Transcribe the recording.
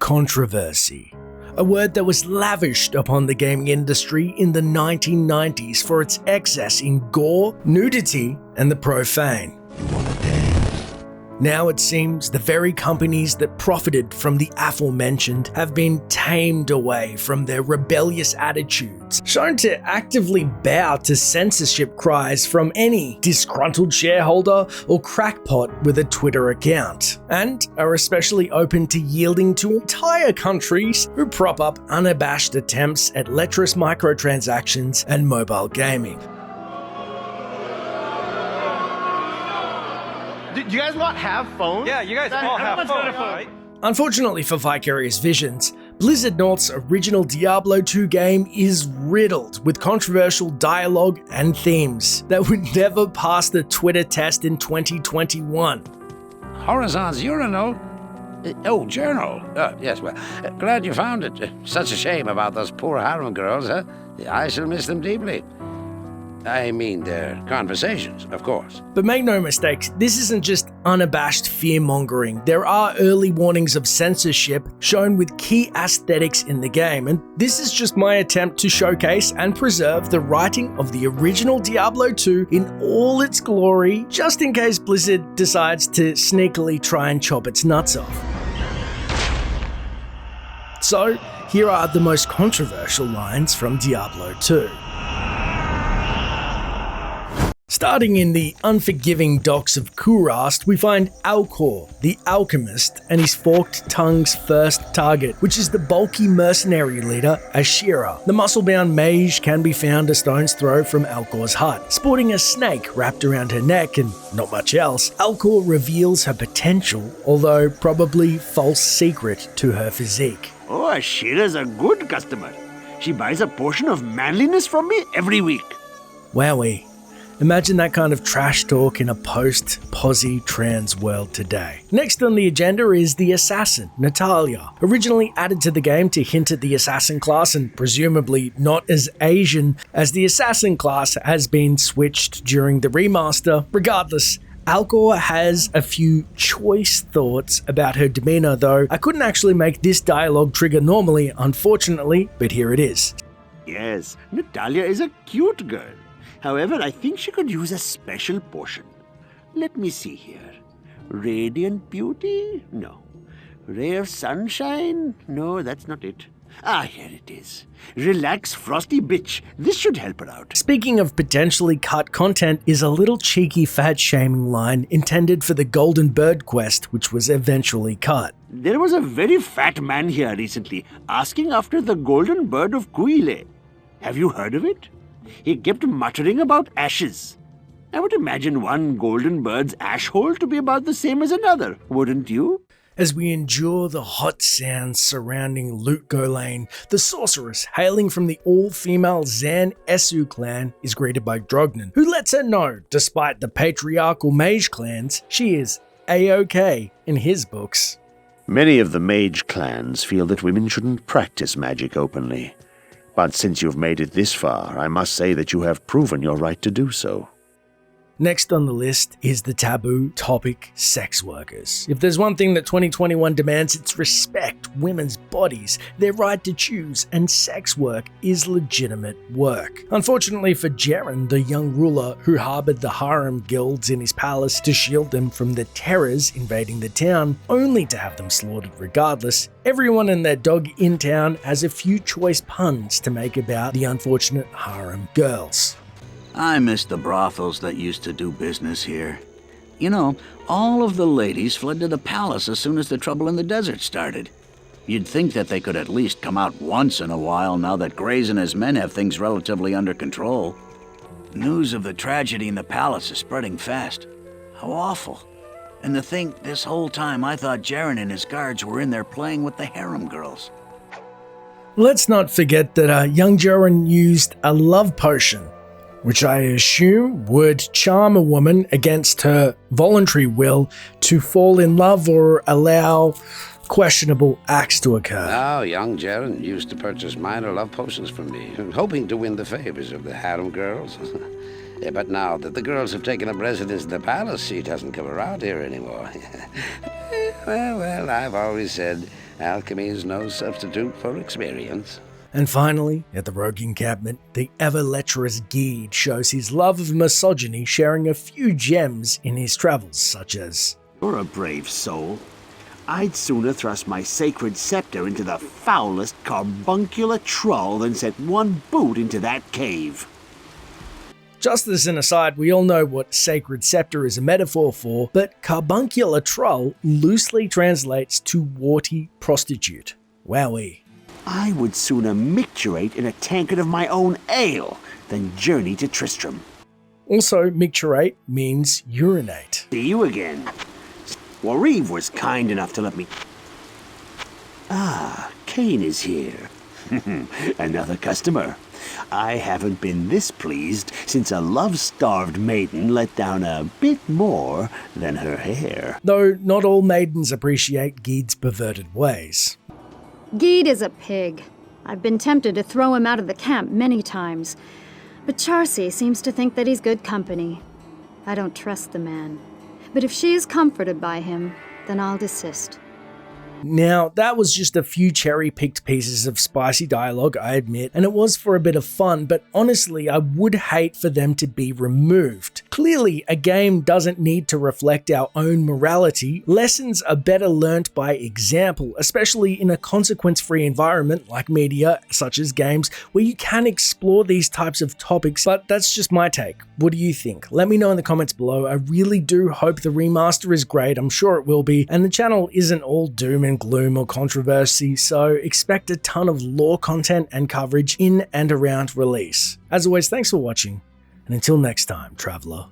Controversy. A word that was lavished upon the gaming industry in the 1990s for its excess in gore, nudity, and the profane. Now it seems the very companies that profited from the aforementioned have been tamed away from their rebellious attitudes, shown to actively bow to censorship cries from any disgruntled shareholder or crackpot with a Twitter account, and are especially open to yielding to entire countries who prop up unabashed attempts at lecherous microtransactions and mobile gaming. Do you guys not have phones? Yeah, you guys all have phones, right? Unfortunately for Vicarious Visions, Blizzard North's original Diablo 2 game is riddled with controversial dialogue and themes that would never pass the Twitter test in 2021. Horizon's urinal? Oh, journal. Yes, well, glad you found it. Such a shame about those poor harem girls, huh? I shall miss them deeply. I mean, their conversations, of course. But make no mistakes, this isn't just unabashed fear-mongering. There are early warnings of censorship shown with key aesthetics in the game, and this is just my attempt to showcase and preserve the writing of the original Diablo 2 in all its glory, just in case Blizzard decides to sneakily try and chop its nuts off. So, here are the most controversial lines from Diablo 2. Starting in the unforgiving docks of Kurast, we find Alcor, the alchemist, and his forked tongue's first target, which is the bulky mercenary leader, Ashira. The muscle-bound mage can be found a stone's throw from Alcor's hut. Sporting a snake wrapped around her neck and not much else, Alcor reveals her potential, although probably false secret to her physique. Oh, Ashira's a good customer. She buys a portion of manliness from me every week. Wowee. Imagine that kind of trash talk in a post-posy trans world today. Next on the agenda is the assassin, Natalia. Originally added to the game to hint at the assassin class and presumably not as Asian as the assassin class has been switched during the remaster. Regardless, Alcor has a few choice thoughts about her demeanor, though I couldn't actually make this dialogue trigger normally, unfortunately, but here it is. Yes, Natalia is a cute girl. However, I think she could use a special potion. Let me see here. Radiant Beauty? No. Ray of Sunshine? No, that's not it. Ah, here it is. Relax, Frosty Bitch. This should help her out. Speaking of potentially cut content is a little cheeky fat-shaming line intended for the Golden Bird quest, which was eventually cut. There was a very fat man here recently asking after the Golden Bird of Kuile. Have you heard of it? He kept muttering about ashes. I would imagine one golden bird's ash hole to be about the same as another, wouldn't you? As we endure the hot sounds surrounding Loot Golane, the sorceress, hailing from the all-female Zan Esu clan, is greeted by Drognan, who lets her know, despite the patriarchal mage clans, she is A-OK in his books. Many of the mage clans feel that women shouldn't practice magic openly. But since you've made it this far, I must say that you have proven your right to do so. Next on the list is the taboo topic, sex workers. If there's one thing that 2021 demands, it's respect women's bodies, their right to choose, and sex work is legitimate work. Unfortunately for Jaren, the young ruler who harbored the harem guilds in his palace to shield them from the terrors invading the town, only to have them slaughtered regardless, everyone and their dog in town has a few choice puns to make about the unfortunate harem girls. I miss the brothels that used to do business here. You know, all of the ladies fled to the palace as soon as the trouble in the desert started. You'd think that they could at least come out once in a while now that Grays and his men have things relatively under control. News of the tragedy in the palace is spreading fast. How awful. And to think this whole time I thought Jaren and his guards were in there playing with the harem girls. Let's not forget that young Jaren used a love potion, which I assume would charm a woman against her voluntary will to fall in love or allow questionable acts to occur. Now, young Jaren used to purchase minor love potions from me, hoping to win the favors of the harem girls. But now that the girls have taken up residence in the palace, she doesn't come around here anymore. Well, I've always said Alchemy is no substitute for experience. And finally, at the rogue encampment, the ever-lecherous Geed shows his love of misogyny, sharing a few gems in his travels, such as, You're a brave soul. I'd sooner thrust my sacred scepter into the foulest carbuncular troll than set one boot into that cave. Just as an aside, we all know what sacred scepter is a metaphor for, but carbuncular troll loosely translates to warty prostitute. Wowee. I would sooner micturate in a tankard of my own ale than journey to Tristram. Also, micturate means urinate. See you again. Wareve was kind enough to let me... Ah, Kane is here. Another customer. I haven't been this pleased since a love-starved maiden let down a bit more than her hair. Though not all maidens appreciate Geed's perverted ways. Geed is a pig. I've been tempted to throw him out of the camp many times, but Charcy seems to think that he's good company. I don't trust the man, but if she is comforted by him, then I'll desist. Now, that was just a few cherry-picked pieces of spicy dialogue, I admit, and it was for a bit of fun, but honestly, I would hate for them to be removed. Clearly, a game doesn't need to reflect our own morality. Lessons are better learnt by example, especially in a consequence-free environment like media, such as games, where you can explore these types of topics, but that's just my take. What do you think? Let me know in the comments below. I really do hope the remaster is great, I'm sure it will be, and the channel isn't all doom and gloom or controversy, so expect a ton of lore content and coverage in and around release. As always, thanks for watching, and until next time, Traveler.